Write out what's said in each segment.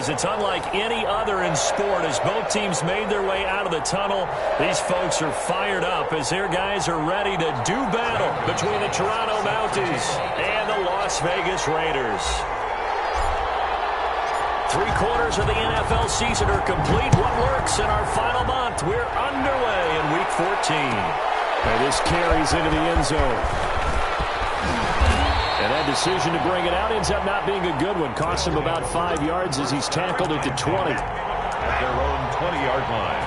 is it's unlike any other in sport. As both teams made their way out of the tunnel, these folks are fired up as their guys are ready to do battle between the Toronto Mounties and the Las Vegas Raiders. 3/4 of the NFL season are complete. What works in our final month? We're underway in Week 14. And this carries into the end zone. And that decision to bring it out ends up not being a good one. Costs him about 5 yards as he's tackled at the 20. At their own 20-yard line.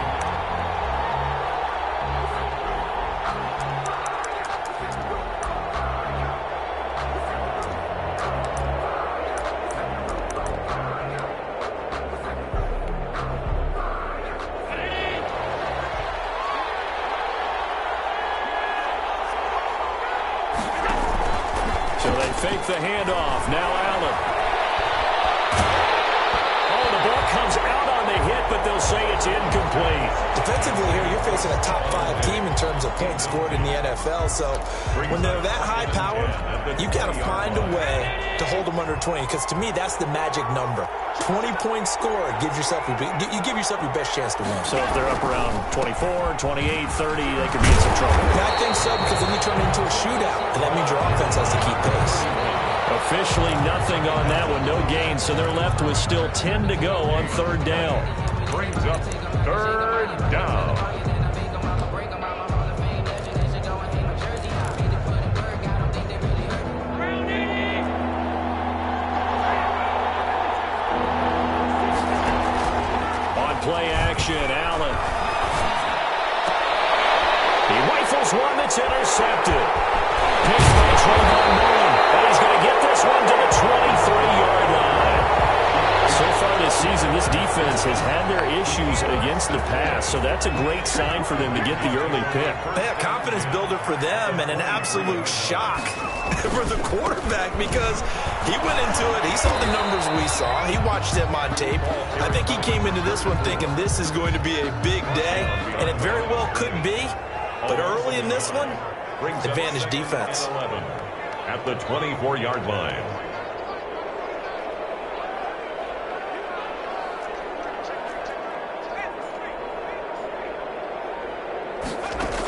Fake the handoff. Now Allen. Oh, the ball comes out on the hit, but they'll say it's incomplete. Defensively here, you're facing a top-5 team in terms of points scored in the NFL. So when they're that high-powered, you've got to find a way to hold them under 20. Because to me, that's the magic number. 20 points scored gives yourself you give yourself your best chance to win. So if they're up around 24, 28, 30, they could be in some trouble. Yeah, I think so, because then you turn it into a shootout, and that means your offense has to keep pace. Officially nothing on that one, no gain, so they're left with still 10 to go on 3rd down. Brings up 3rd down. Play action, Allen. He rifles one that's intercepted. Picked by Trayvon Mullen. And he's going to get this one to the 23-yard line. So far this season, this defense has had their issues against the pass, so that's a great sign for them to get the early pick. Yeah, confidence builder for them and an absolute shock for the quarterback because he went into it. He saw the numbers we saw. He watched them on tape. I think he came into this one thinking this is going to be a big day, and it very well could be. But early in this one, advantage defense. At the 24-yard line.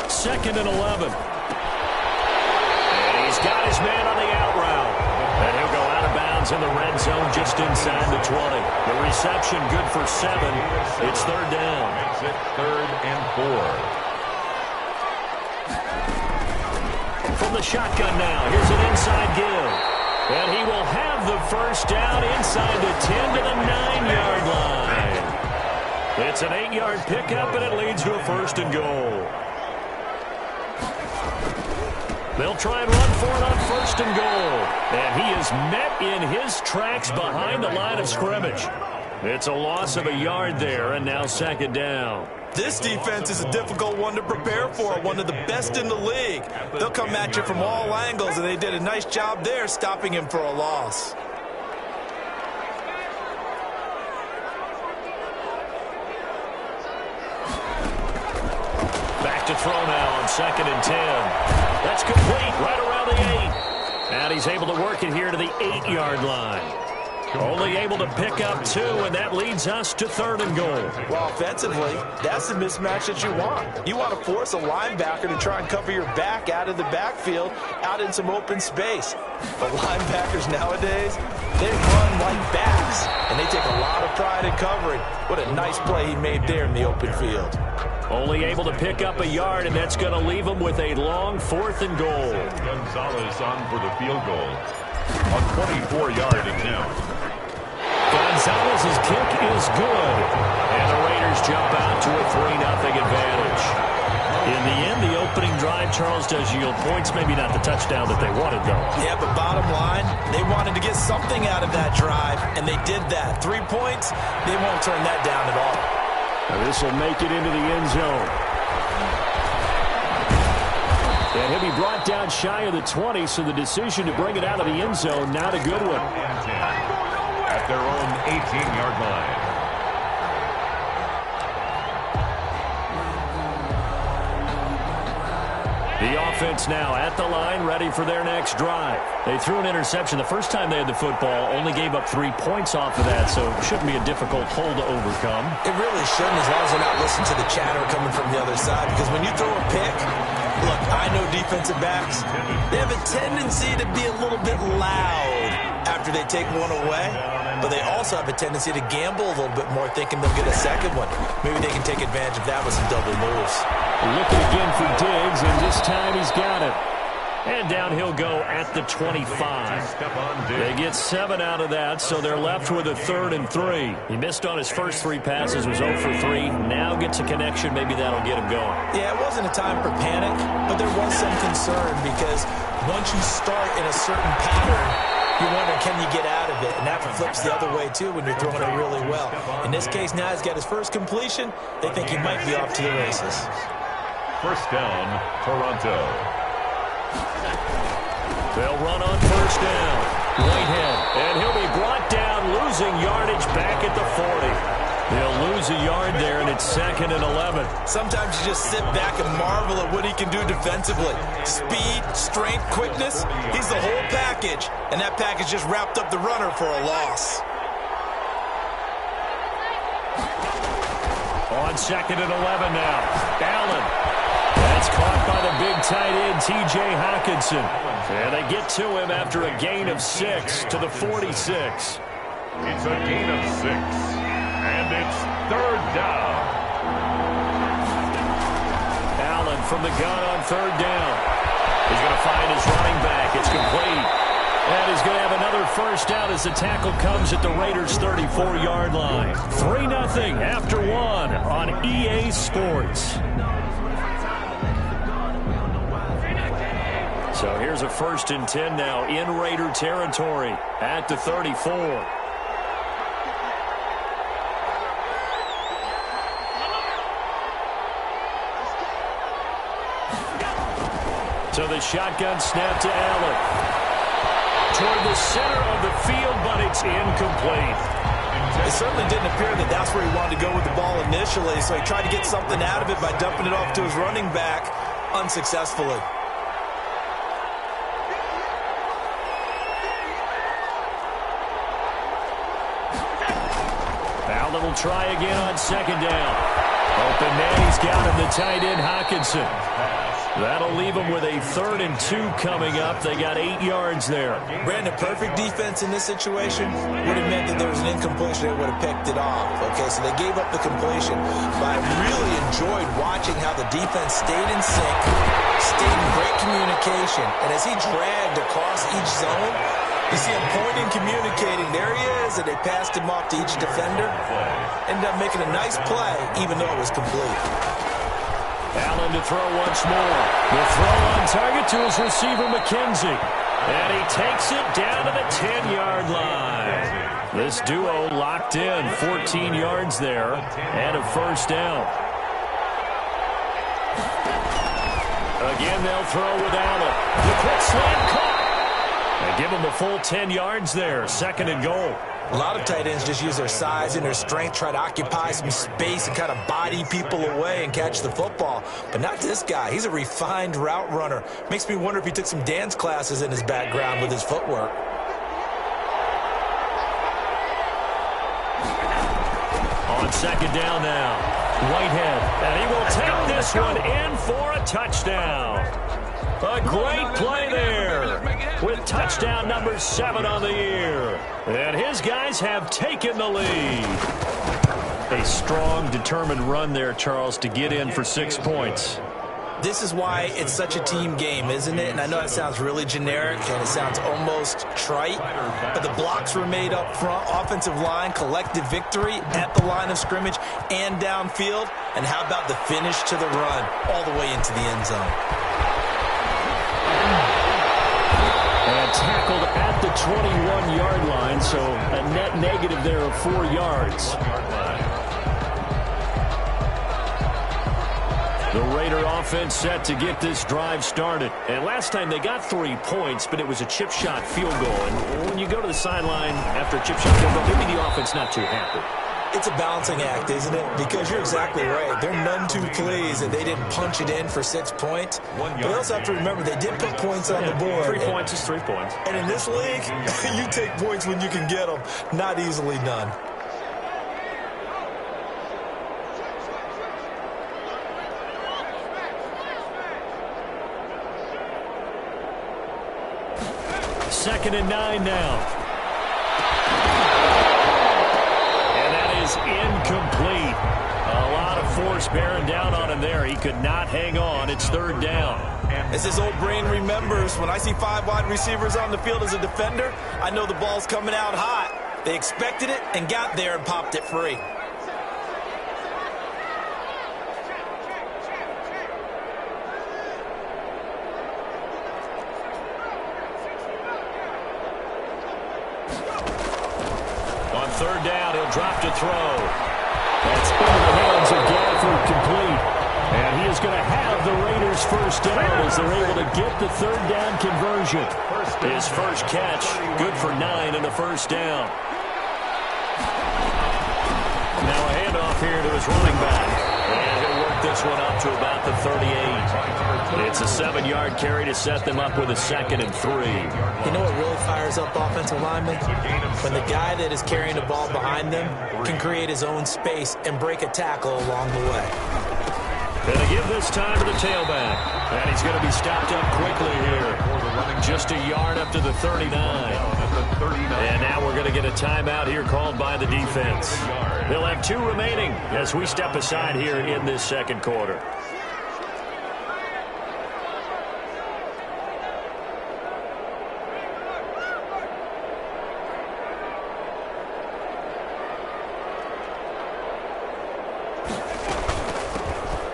Second and 11. And he's got his man on the out route. And he'll go out of bounds in the red zone just inside the 20. The reception good for 7. It's 3rd down. Makes it 3rd and 4. From the shotgun now, here's an inside give. And he will have the 1st down inside the 10 to the 9-yard line. It's an 8-yard pickup, and it leads to a 1st and goal. They'll try and run for it on 1st and goal. And he is met in his tracks behind the line of scrimmage. It's a loss of a yard there, and now 2nd down. This defense is a difficult one to prepare for, one of the best in the league. They'll come at you from all angles, and they did a nice job there stopping him for a loss. Back to throw now on 2nd and 10. That's complete right around the 8. And he's able to work it here to the 8-yard line. Only able to pick up 2, and that leads us to 3rd and goal. Well, offensively, that's the mismatch that you want. You want to force a linebacker to try and cover your back out of the backfield, out in some open space. But linebackers nowadays, they run like backs, and they take a lot of pride in covering. What a nice play he made there in the open field. Only able to pick up a yard, and that's going to leave him with a long 4th and goal. Gonzalez on for the field goal. A 24-yard attempt. Gonzalez's kick is good. And the Raiders jump out to a 3-0 advantage. In the end, the opening drive, Charles, does yield points. Maybe not the touchdown that they wanted, though. Yeah, but bottom line, they wanted to get something out of that drive, and they did that. 3 points, they won't turn that down at all. Now this will make it into the end zone. And he'll be brought down shy of the 20, so the decision to bring it out of the end zone, not a good one. At their own 18-yard line. The offense now at the line, ready for their next drive. They threw an interception the first time they had the football, only gave up 3 points off of that, so it shouldn't be a difficult hole to overcome. It really shouldn't, as long as they're not listening to the chatter coming from the other side, because when you throw a pick, look, I know defensive backs, they have a tendency to be a little bit loud after they take one away, but they also have a tendency to gamble a little bit more, thinking they'll get a second one. Maybe they can take advantage of that with some double moves. Looking again for Diggs, and this time he's got it. And down he'll go at the 25. They get 7 out of that, so they're left with a 3rd and 3. He missed on his first 3 passes, was 0 for 3. Now gets a connection. Maybe that'll get him going. Yeah, it wasn't a time for panic, but there was some concern because once you start in a certain pattern, you wonder, can you get out of it? And that flips the other way, too, when you're throwing it really well. In this case, now he's got his first completion. They think he might be off to the races. First down, Toronto. They'll run on first down. Whitehead, and he'll be brought down, losing yardage back at the 40. They'll lose a yard there, and it's 2nd and 11. Sometimes you just sit back and marvel at what he can do defensively. Speed, strength, quickness, he's the whole package. And that package just wrapped up the runner for a loss. On 2nd and 11 now. Allen. That's caught by the big tight end, T.J. Hockenson. And they get to him after a gain of 6 to the 46. It's a gain of 6, and it's 3rd down. Allen from the gun on 3rd down. He's going to find his running back. It's complete. And he's going to have another first down as the tackle comes at the Raiders' 34-yard line. 3-0 after 1 on EA Sports. So here's a 1st and 10 now in Raider territory at the 34. So the shotgun snap to Allen. Toward the center of the field, but it's incomplete. It certainly didn't appear that that's where he wanted to go with the ball initially, so he tried to get something out of it by dumping it off to his running back unsuccessfully. Allen will try again on 2nd down. Open man, he's got him, the tight end Hockenson. That'll leave them with a 3rd and 2 coming up. They got 8 yards there. Brandon, perfect defense in this situation would have meant that there was an incompletion. They would have picked it off. Okay, so they gave up the completion. But I really enjoyed watching how the defense stayed in sync, stayed in great communication. And as he dragged across each zone, you see him pointing, communicating. There he is, and they passed him off to each defender. Ended up making a nice play, even though it was complete. Allen to throw once more. The throw on target to his receiver, McKenzie. And he takes it down to the 10-yard line. This duo locked in, 14 yards there, and a first down. Again, they'll throw with Allen. The quick slant caught. They give him a full 10 yards there, 2nd and goal. A lot of tight ends just use their size and their strength, try to occupy some space and kind of body people away and catch the football. But not this guy. He's a refined route runner. Makes me wonder if he took some dance classes in his background with his footwork. On 2nd down now, Whitehead. And he will take this one in for a touchdown. A great play there with touchdown number 7 on the year. And his guys have taken the lead. A strong, determined run there, Charles, to get in for 6 points. This is why it's such a team game, isn't it? And I know it sounds really generic and it sounds almost trite, but the blocks were made up front, offensive line, collective victory at the line of scrimmage and downfield. And how about the finish to the run all the way into the end zone? And tackled at the 21-yard line, so a net negative there of 4 yards. The Raider offense set to get this drive started. And last time they got 3 points, but it was a chip shot field goal. And when you go to the sideline after a chip shot field goal, maybe the offense not too happy. It's a balancing act, isn't it? Because you're exactly right. They're none too pleased that they didn't punch it in for 6 points. But you also have to remember they did put points on the board. 3 points is 3 points. And in this league, you take points when you can get them. Not easily done. Second and 9 now. And that is incomplete. A lot of force bearing down on him there. He could not hang on. It's third down. As his old brain remembers, when I see 5 wide receivers on the field as a defender, I know the ball's coming out hot. They expected it and got there and popped it free. On third down, he'll drop to throw. That's into the hands of Gafford, complete. And he is going to have the Raiders first down as they're able to get the third down conversion. His first catch, good for 9 in the first down. Now a handoff here to his running back. And he'll work this one up to about the 38. It's a 7-yard carry to set them up with a 2nd and 3. You know what really fires up offensive linemen? When the guy that is carrying the ball behind them can create his own space and break a tackle along the way. Going to give this time to the tailback. And he's going to be stopped up quickly here. Just a yard up to the 39. And now we're going to get a timeout here called by the defense. They'll have 2 remaining as we step aside here in this second quarter.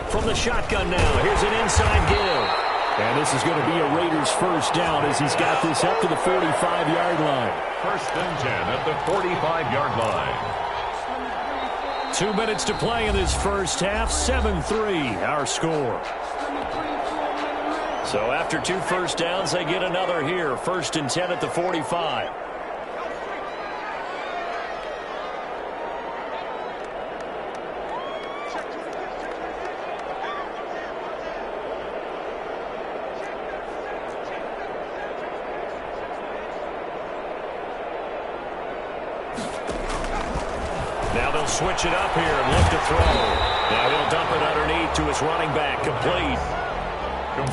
From the shotgun now, here's an inside give. And this is going to be a Raiders first down as he's got this up to the 45-yard line. First and 10 at the 45-yard line. 2 minutes to play in this first half. 7-3 our score. So after 2 first downs, they get another here. First and 10 at the 45. Switch it up here and look to throw. Now he'll dump it underneath to his running back. Complete.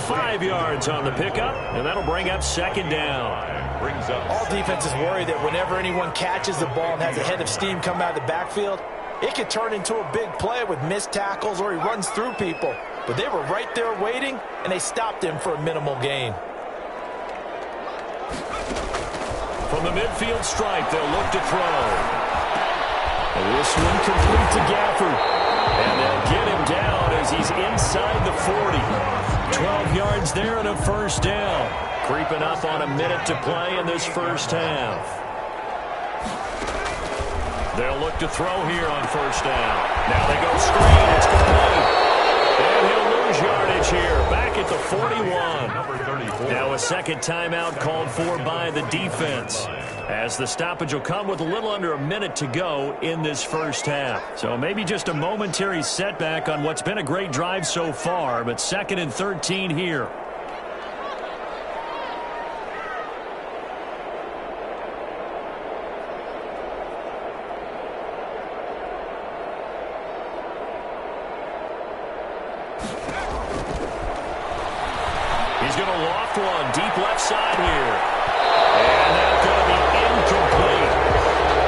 5 yards on the pickup, and that'll bring up second down. All defenses worry that whenever anyone catches the ball and has a head of steam come out of the backfield, it could turn into a big play with missed tackles or he runs through people. But they were right there waiting, and they stopped him for a minimal gain. From the midfield stripe, they'll look to throw. This one complete to Gafford. And they'll get him down as he's inside the 40. 12 yards there and a first down. Creeping up on a minute to play in this first half. They'll look to throw here on first down. Now they go screen. It's complete. And he'll lose yardage here. Back at the 41. Now a second timeout called for by the defense, as the stoppage will come with a little under a minute to go in this first half. So maybe just a momentary setback on what's been a great drive so far, but 2nd and 13 here. He's going to loft one deep left side here. And that's going to be incomplete.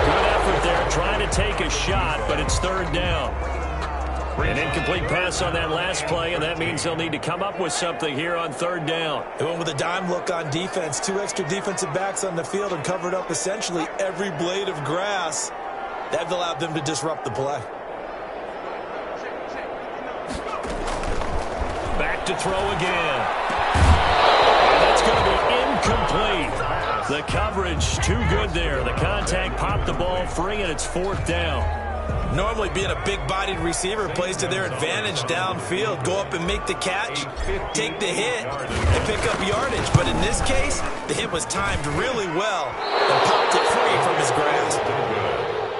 Good effort there trying to take a shot, but it's third down. An incomplete pass on that last play, and that means they'll need to come up with something here on third down. They went with a dime look on defense. 2 extra defensive backs on the field and covered up essentially every blade of grass. That allowed them to disrupt the play. Back to throw again. And that's going to be incomplete. The coverage too good there. The contact popped the ball free, and it's fourth down. Normally being a big-bodied receiver plays to their advantage downfield. Go up and make the catch, take the hit, and pick up yardage. But in this case, the hit was timed really well and popped it free from his grasp.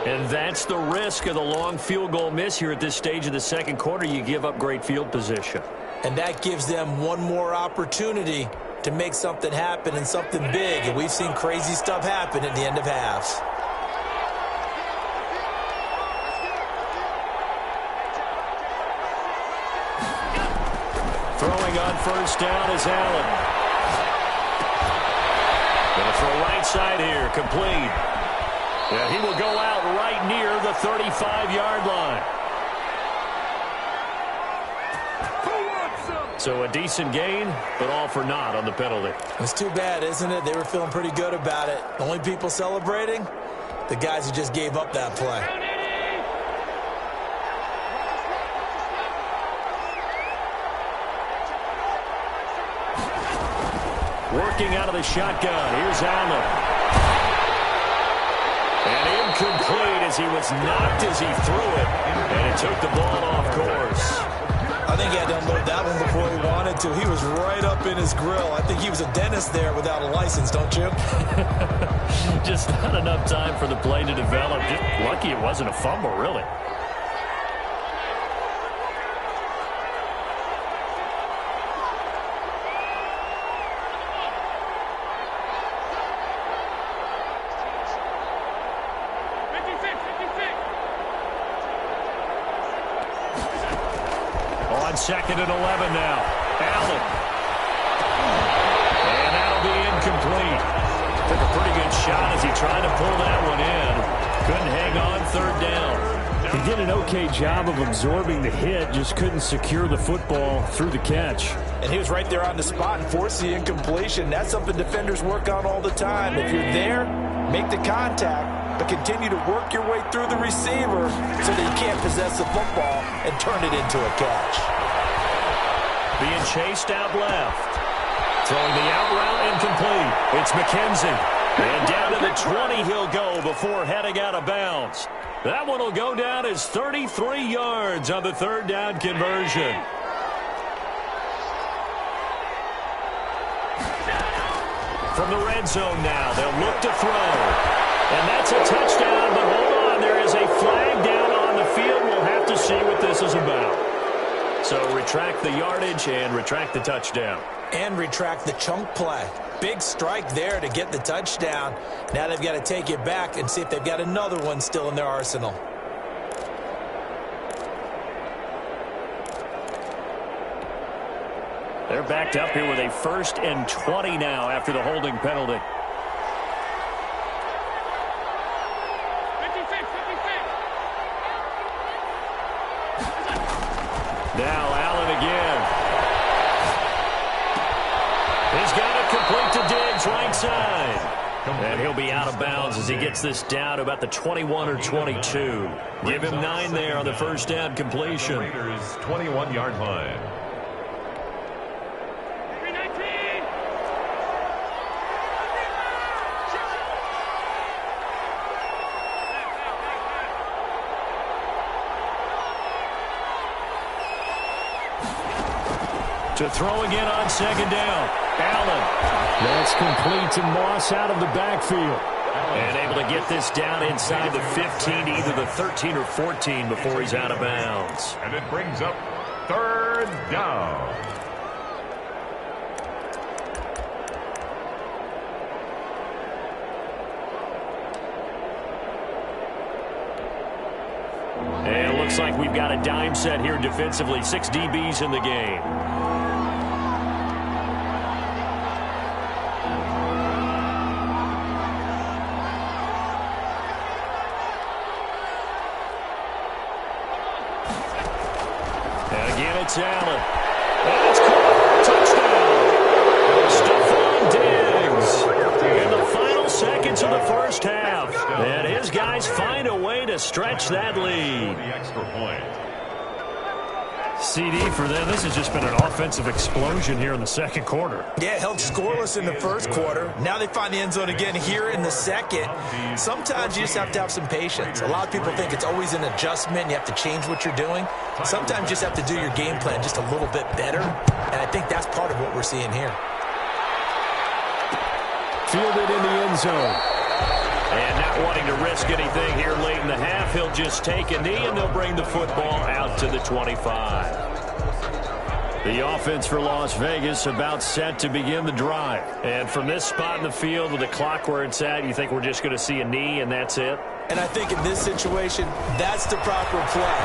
And that's the risk of the long field goal miss here at this stage of the second quarter. You give up great field position. And that gives them one more opportunity to make something happen and something big. And we've seen crazy stuff happen at the end of halves. Throwing on first down is Allen. Going to throw right side here, complete. Yeah, he will go out right near the 35-yard line. So a decent gain, but all for naught on the penalty. It's too bad, isn't it? They were feeling pretty good about it. The only people celebrating? The guys who just gave up that play. Working out of the shotgun. Here's Allen. And incomplete as he was knocked as he threw it. And it took the ball off course. I think he had to unload that one before he wanted to. He was right up in his grill. I think he was a dentist there without a license, don't you? Just not enough time for the play to develop. Just lucky it wasn't a fumble, really. On 2nd and 11 now. Allen. And that'll be incomplete. Took a pretty good shot as he tried to pull that one in. Couldn't hang on 3rd down. He did an okay job of absorbing the hit, just couldn't secure the football through the catch. And he was right there on the spot and forced the incompletion. That's something defenders work on all the time. If you're there, make the contact, but continue to work your way through the receiver so that you can't possess the football and turn it into a catch. Being chased out left. Throwing the out route incomplete. It's McKenzie. And down to the 20 he'll go before heading out of bounds. That one will go down as 33 yards on the 3rd down conversion. From the red zone now, they'll look to throw. And that's a touchdown, but hold on, there is a flag down on the field. We'll have to see what this is about. So retract the yardage and retract the touchdown. And retract the chunk play. Big strike there to get the touchdown. Now they've got to take it back and see if they've got another one still in their arsenal. They're backed up here with a 1st and 20 now after the holding penalty. Now Allen again. He's got it complete to Diggs, right side. And he'll be out of bounds as he gets this down to about the 21 or 22. Give him 9 there on the 1st down completion. Raiders 21-yard line. To throw again on 2nd down. Allen. That's complete to Moss out of the backfield. And able to get this down inside the 15, either the 13 or 14 before he's out of bounds. And it brings up 3rd down. And it looks like we've got a dime set here defensively. 6 DBs in the game. And again, it's Allen. And it's caught. Touchdown. Stephon Diggs. In the final seconds of the 1st half. And his guys find a way to stretch that lead. The extra point. CD for them. This has just been an offensive explosion here in the 2nd quarter. Yeah, held scoreless in the 1st quarter. Now they find the end zone again here in the 2nd. Sometimes you just have to have some patience. A lot of people think it's always an adjustment. You have to change what you're doing. Sometimes you just have to do your game plan just a little bit better. And I think that's part of what we're seeing here. Fielded in the end zone. And not wanting to risk anything here late in the half, he'll just take a knee, and they'll bring the football out to the 25. The offense for Las Vegas about set to begin the drive. And from this spot in the field with the clock where it's at, you think we're just going to see a knee and that's it? And I think in this situation, that's the proper play.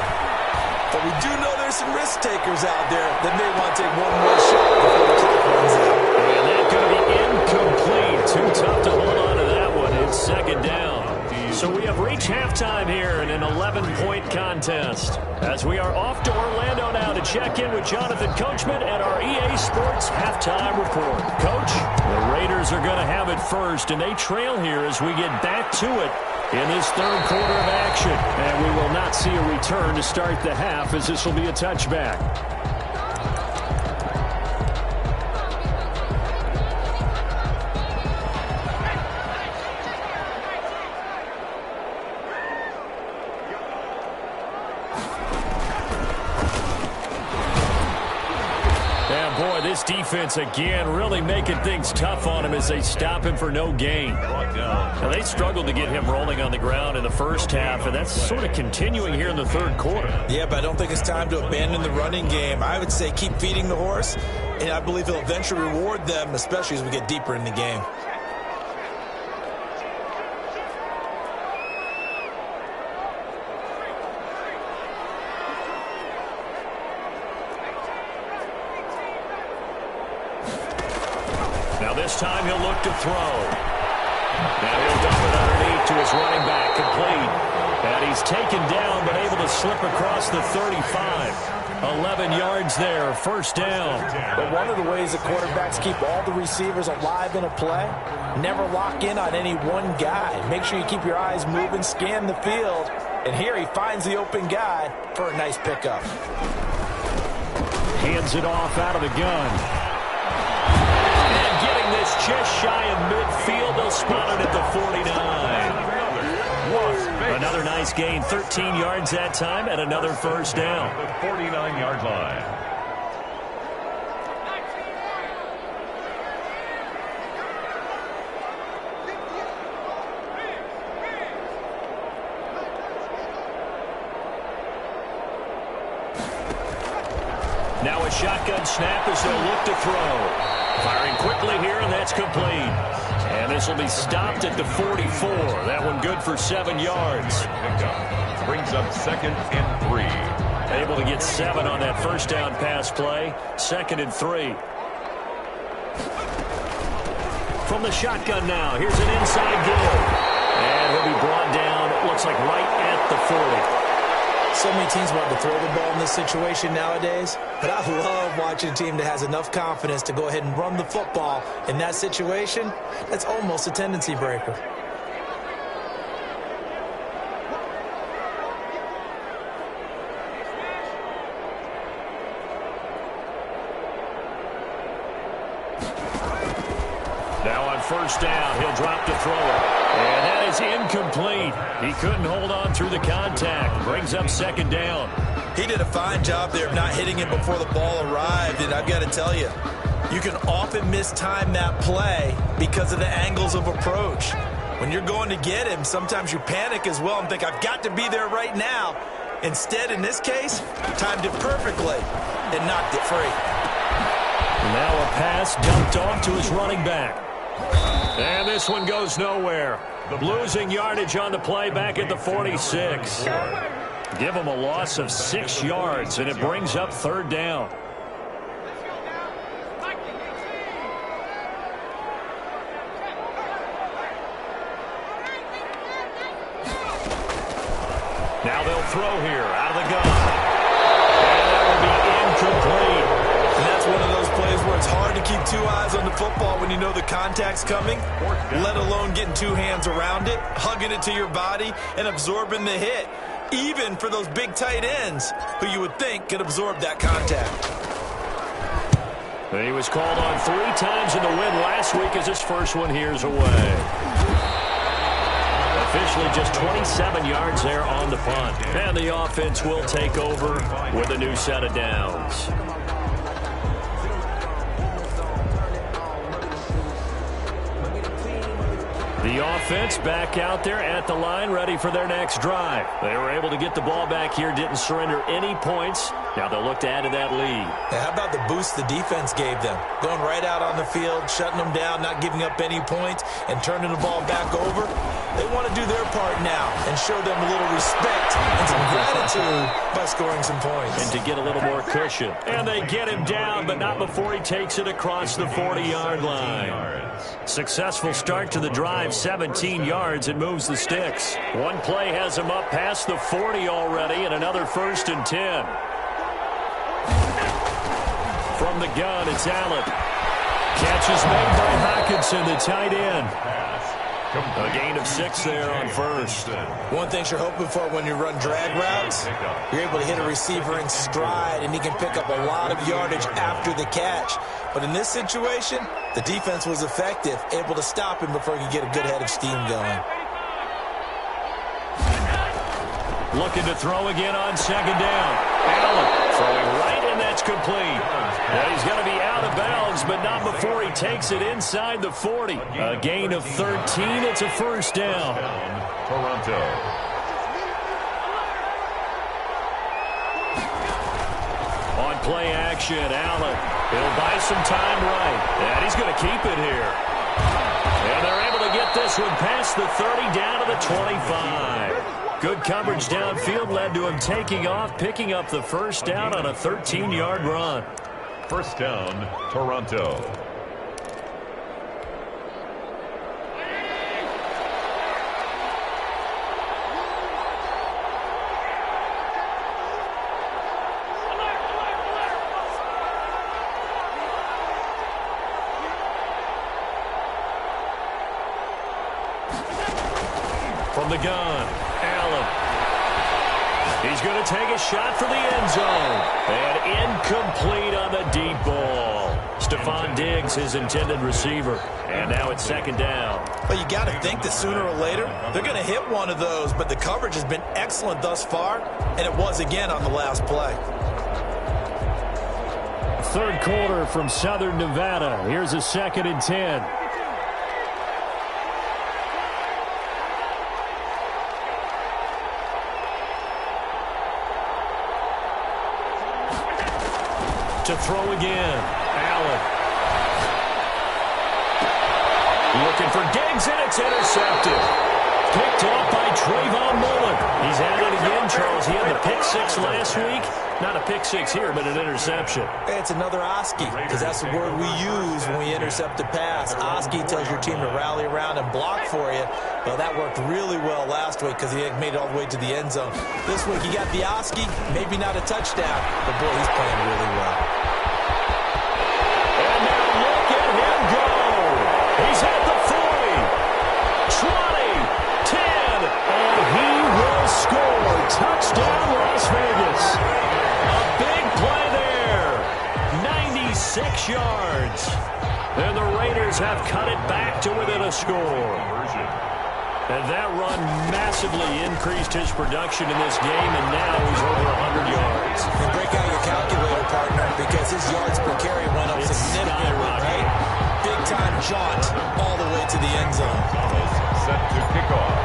But we do know there's some risk takers out there that may want to take one more shot before the clock runs out. And that's going to be incomplete. Too tough to hold on to that one. It's second down. So we have reached halftime here in an 11-point contest. As we are off to Orlando now to check in with Jonathan Coachman at our EA Sports Halftime Report. Coach, the Raiders are going to have it first, and they trail here as we get back to it in this third quarter of action. And we will not see a return to start the half, as this will be a touchback. This defense, again, really making things tough on him as they stop him for no gain. Now, they struggled to get him rolling on the ground in the first half, and that's sort of continuing here in the third quarter. Yeah, but I don't think it's time to abandon the running game. I would say keep feeding the horse, and I believe he'll eventually reward them, especially as we get deeper in the game. This time he'll look to throw. Now he'll dump it underneath to his running back, complete. And he's taken down, but able to slip across the 35. 11 yards there, first down. But one of the ways that quarterbacks keep all the receivers alive in a play, never lock in on any one guy. Make sure you keep your eyes moving, scan the field. And here he finds the open guy for a nice pickup. Hands it off out of the gun. Just shy of midfield. They'll spot it at the 49. Another nice gain, 13 yards that time, and another first down. The 49-yard line. Now a shotgun snap as they'll look to throw. Firing quickly here, and that's complete. And this will be stopped at the 44. That one good for 7 yards. Brings up 2nd and 3. Able to get 7 on that first down pass play. 2nd and 3. From the shotgun now, here's an inside give. And he'll be brought down, it looks like right at the 40. So many teams want to throw the ball in this situation nowadays, but I love watching a team that has enough confidence to go ahead and run the football. In that situation, that's almost a tendency breaker. Now on first down, he'll drop to throw it. And that is incomplete. He couldn't hold on through the contact. Brings up 2nd down. He did a fine job there of not hitting it before the ball arrived. And I've got to tell you, you can often mistime that play because of the angles of approach. When you're going to get him, sometimes you panic as well and think, I've got to be there right now. Instead, in this case, timed it perfectly and knocked it free. Now a pass dumped off to his running back. And this one goes nowhere. Losing yardage on the play back at the 46. Give him a loss of 6 yards, and it brings up 3rd down. Now they'll throw here out of the gun. And that will be incomplete. And that's one of those plays where it's hard to keep 2 eyes on the football when you know the contact's coming, let alone getting 2 hands around it, hugging it to your body, and absorbing the hit, even for those big tight ends who you would think could absorb that contact. He was called on 3 times in the win last week as his first one here's away. Officially just 27 yards there on the punt. And the offense will take over with a new set of downs. The offense back out there at the line, ready for their next drive. They were able to get the ball back here, didn't surrender any points. Now they'll look to add to that lead. How about the boost the defense gave them? Going right out on the field, shutting them down, not giving up any points, and turning the ball back over. They want to do their part now and show them a little respect and some gratitude by scoring some points. And to get a little more cushion. And they get him down, but not before he takes it across the 40-yard line. Successful start to the drive, 17 yards, and moves the sticks. One play has him up past the 40 already, and another 1st and 10. From the gun, it's Allen. Catch is made by Hockenson, the tight end. A gain of 6 there on first. One thing you're hoping for when you run drag routes, you're able to hit a receiver in stride, and he can pick up a lot of yardage after the catch. But in this situation, the defense was effective, able to stop him before he could get a good head of steam going. Looking to throw again on 2nd down. Allen throwing right, and that's complete. Now he's going to be out of bounds, but not before he takes it inside the 40. A gain of 13. It's a 1st down. Toronto. On play action, Allen. He'll buy some time right. And he's going to keep it here. And they're able to get this one past the 30 down to the 25. Good coverage downfield led to him taking off, picking up the 1st down on a 13-yard run. 1st down, Toronto. From the gun, Allen. He's going to take a shot for the end zone. And incomplete on the deep ball. Stephon Diggs, his intended receiver. And now it's 2nd down. But you got to think that sooner or later, they're going to hit one of those. But the coverage has been excellent thus far, and it was again on the last play. 3rd quarter from Southern Nevada. Here's a 2nd and 10. To throw again, Allen. Looking for Diggs, and it's intercepted. Picked off by Trayvon Mullen. He's at it again, Charles. He had the pick 6 last week. Not a pick 6 here, but an interception. It's another Oski, because that's the word we use when we intercept a pass. Oski tells your team to rally around and block for you. Well, that worked really well last week because he had made it all the way to the end zone. This week, he got the Oski, maybe not a touchdown, but boy, he's playing really well. And now look at him go. He's at the 40, 20, 10, and he will score. Touchdown, Las Vegas. A big play there. 96 yards. And the Raiders have cut it back to within a score. And that run massively increased his production in this game, and now he's over 100 yards. And break out your calculator, partner, because his yards per carry went up significantly, right? Big-time jaunt all the way to the end zone. Set to kick off.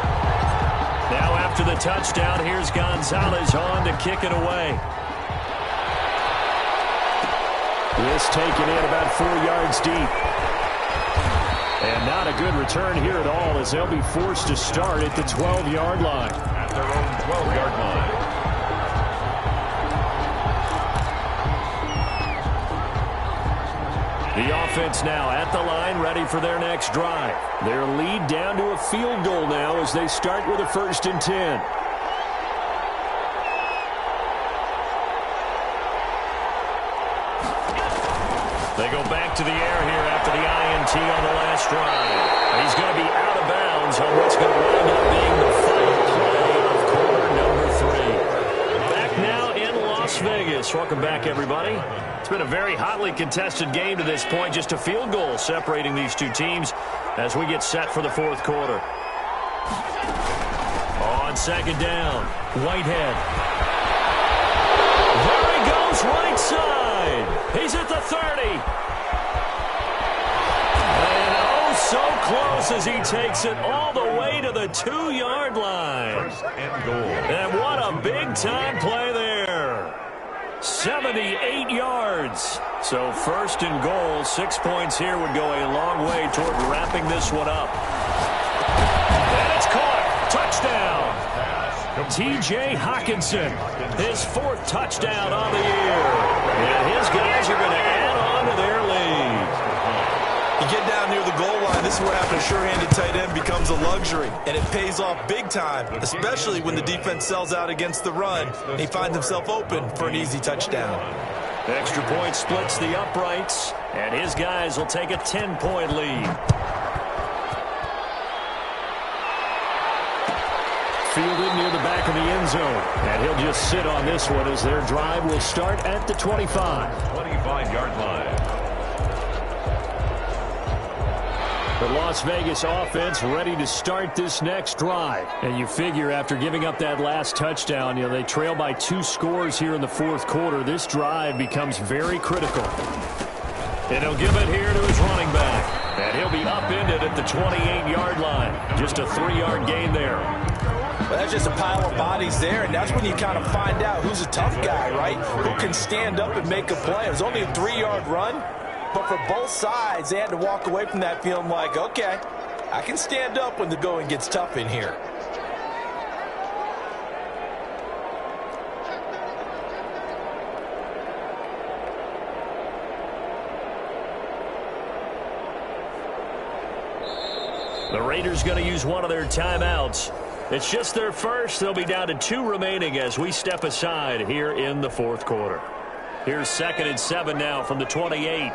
Now after the touchdown, here's Gonzalez on to kick it away. This taken in about 4 yards deep. And not a good return here at all, as they'll be forced to start at the 12-yard line. At their own 12-yard line. The offense now at the line, ready for their next drive. Their lead down to a field goal now as they start with a 1st and 10. They go back to the air here after the INT on the last drive. He's going to be out of bounds on what's going to wind up being the final play of quarter number 3. Back now in Las Vegas. Welcome back, everybody. It's been a very hotly contested game to this point. Just a field goal separating these two teams as we get set for the 4th quarter. On 2nd down, Whitehead. There he goes, right side. He's at the 30. And oh, so close as he takes it all the way to the 2-yard line. First and goal. And what a big-time play there. 78 yards. So first and goal, 6 points here would go a long way toward wrapping this one up. And it's caught. Touchdown. T.J. Hockenson, his 4th touchdown on the year. And his guys are going to add on to their lead. You get down near the goal line, this is what happens. A sure-handed tight end becomes a luxury, and it pays off big time, especially when the defense sells out against the run, and he finds himself open for an easy touchdown. Extra point splits the uprights, and his guys will take a 10-point lead. Fielded near the back of the end zone, and he'll just sit on this one as their drive will start at the 25. 25-yard line. The Las Vegas offense ready to start this next drive. And you figure after giving up that last touchdown, they trail by 2 scores here in the 4th quarter. This drive becomes very critical. And he'll give it here to his running back. And he'll be upended at the 28-yard line. Just a 3-yard gain there. Well, that's just a pile of bodies there, and that's when you kind of find out who's a tough guy, right? Who can stand up and make a play. It was only a 3-yard run, but for both sides, they had to walk away from that feeling like, okay, I can stand up when the going gets tough in here. The Raiders going to use one of their timeouts. It's just their first. They'll be down to 2 remaining as we step aside here in the 4th quarter. Here's 2nd and 7 now from the 28.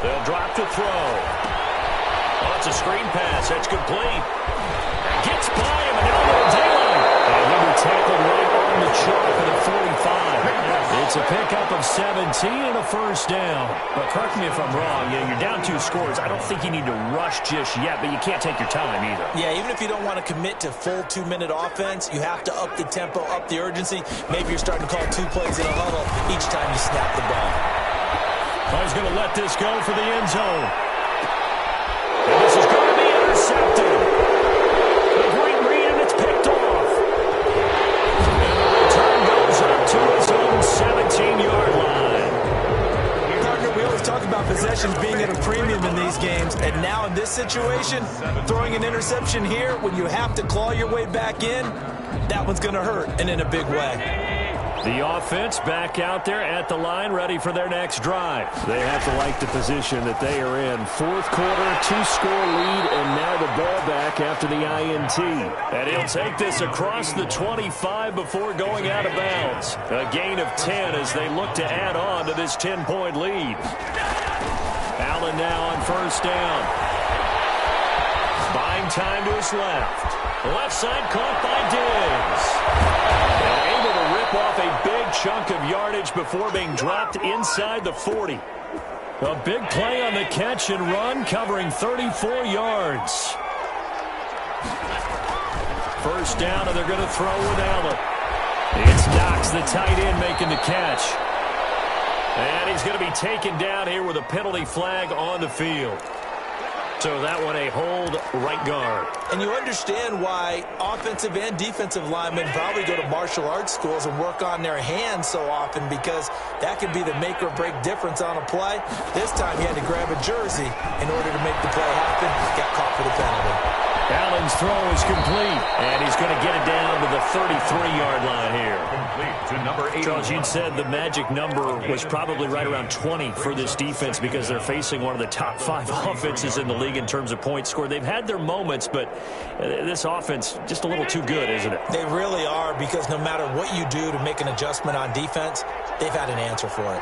They'll drop to throw. Oh, it's a screen pass. That's complete. Gets by him, and now they're dealing. And he'll be tackled right on the chalk at the 45. It's a pickup of 17 and a first down. But correct me if I'm wrong, you're down 2 scores. I don't think you need to rush just yet, but you can't take your time either. Yeah, even if you don't want to commit to full 2-minute offense, you have to up the tempo, up the urgency. Maybe you're starting to call 2 plays in a huddle each time you snap the ball. He's going to let this go for the end zone. And this is going to be intercepted. A great read, and it's picked off. And the return goes up to his own 17-yard line. Partner, we always talk about possessions being at a premium in these games, and now in this situation, throwing an interception here when you have to claw your way back in, that one's going to hurt, and in a big way. The offense back out there at the line, ready for their next drive. They have to like the position that they are in. 4th quarter, 2-score lead, and now the ball back after the INT. And he'll take this across the 25 before going out of bounds. A gain of 10 as they look to add on to this 10-point lead. Allen now on first down. Buying time to his left. Left side caught by Diggs. And able to rip off a big chunk of yardage before being dropped inside the 40. A big play on the catch and run, covering 34 yards. First down, and they're going to throw with Allen. It's Knox, the tight end, making the catch. And he's going to be taken down here with a penalty flag on the field. So that one a hold right guard. And you understand why offensive and defensive linemen probably go to martial arts schools and work on their hands so often, because that could be the make or break difference on a play. This time he had to grab a jersey in order to make the play happen. Got caught for the penalty. Allen's throw is complete, and he's going to get it down to the 33-yard line here. Complete to number 8. Charles, you said the magic number was probably right around 20 for this defense because they're facing one of the top 5 offenses in the league in terms of points scored. They've had their moments, but this offense just a little too good, isn't it? They really are, because no matter what you do to make an adjustment on defense, they've had an answer for it.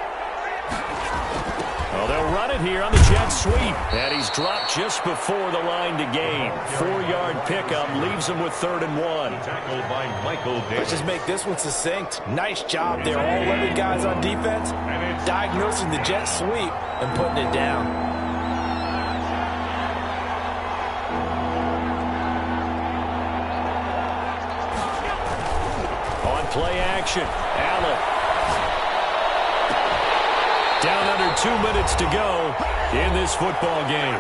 Well, they'll run it here on the jet sweep. And he's dropped just before the line to gain. 4-yard pickup leaves him with 3rd and 1. Tackled by Michael Davis. Let's just make this one succinct. Nice job there. All 11 guys on defense diagnosing the jet sweep and putting it down. play action. Allen. Down under 2 minutes to go in this football game.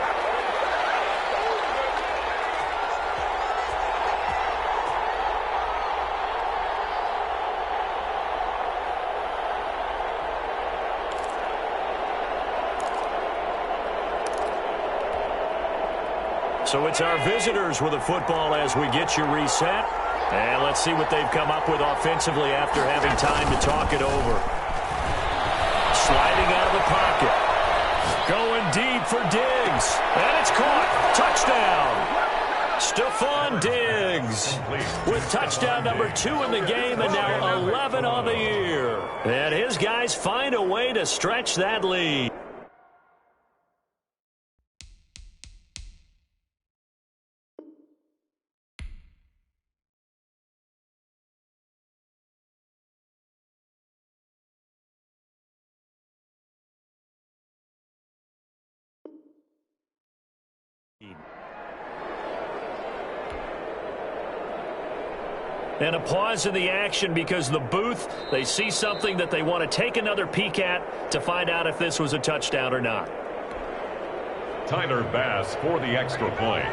So it's our visitors with the football as we get you reset. And let's see what they've come up with offensively after having time to talk it over. Sliding out of the pocket. Going deep for Diggs. And it's caught. Touchdown. Stephon Diggs with touchdown number 2 in the game and now 11 on the year. And his guys find a way to stretch that lead. And a pause in the action because the booth, they see something that they want to take another peek at to find out if this was a touchdown or not. Tyler Bass for the extra point.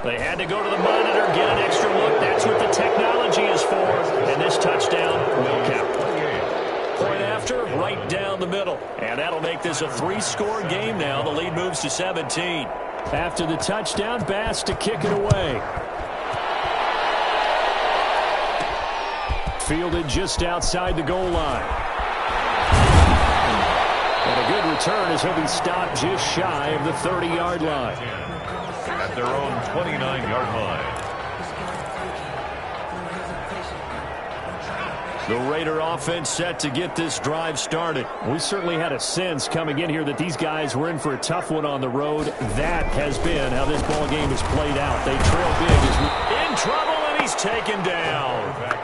They had to go to the monitor, get an extra look. That's what the technology is for. And this touchdown will count. Point after, right down the middle. And that'll make this a 3-score game now. The lead moves to 17. After the touchdown, Bass to kick it away. Fielded just outside the goal line. And a good return as he'll be stopped just shy of the 30-yard line. At their own 29-yard line. The Raider offense set to get this drive started. We certainly had a sense coming in here that these guys were in for a tough one on the road. That has been how this ball game has played out. They trail big as we in trouble, and he's taken down.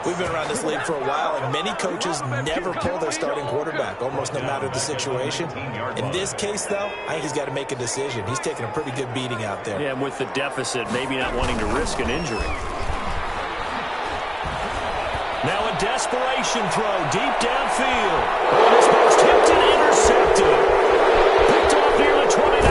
We've been around this league for a while, and many coaches never pull their starting quarterback, almost no matter the situation. In this case, though, I think he's got to make a decision. He's taking a pretty good beating out there. Yeah, with the deficit, maybe not wanting to risk an injury. Now a desperation throw deep downfield. Oh, this ball's tipped and intercepted. Picked off near the 29.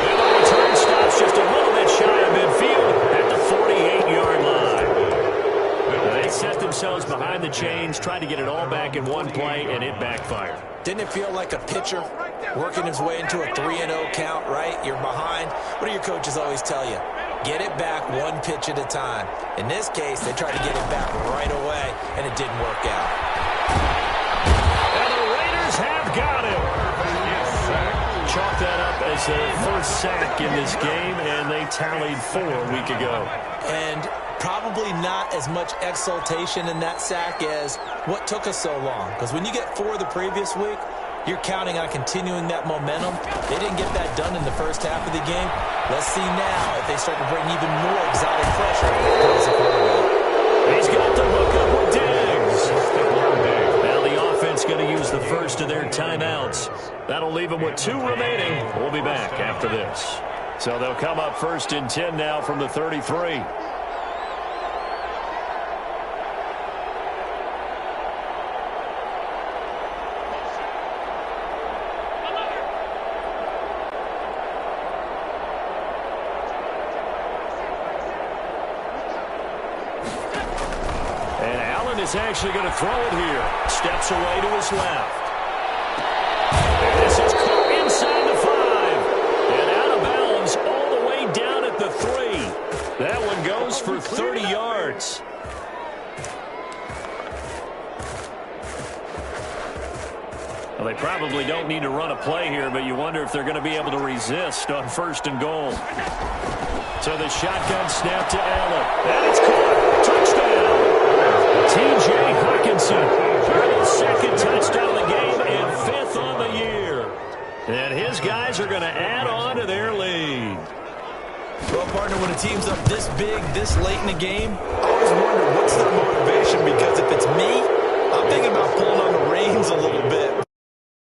And the return stops just a little bit shy of midfield at the 48-yard line. They set themselves behind the chains, tried to get it all back in one play, and it backfired. Didn't it feel like a pitcher working his way into a 3-0 count, right? You're behind. What do your coaches always tell you? Get it back one pitch at a time. In this case, they tried to get it back right away, and it didn't work out. And the Raiders have got him. Chalk that up as their first sack in this game, and they tallied 4 a week ago. And probably not as much exultation in that sack as what took us so long. Because when you get 4 the previous week, you're counting on continuing that momentum. They didn't get that done in the first half of the game. Let's see now if they start to bring even more exotic pressure towards the quarterback. He's got the hook up with Diggs. Now the offense going to use the first of their timeouts. That'll leave them with 2 remaining. We'll be back after this. So they'll come up 1st and 10 now from the 33. Is actually going to throw it here. Steps away to his left. And this is caught inside the 5. And out of bounds all the way down at the 3. That one goes for 30 yards. Well, they probably don't need to run a play here, but you wonder if they're going to be able to resist on 1st and goal. So the shotgun snap to Allen. And it's caught. Touchdown. T.J. Hockenson with his 2nd touchdown of the game and 5th on the year. And his guys are going to add on to their lead. Well, partner, when a team's up this big, this late in the game, I always wonder what's their motivation, because if it's me, I'm thinking about pulling on the reins a little bit.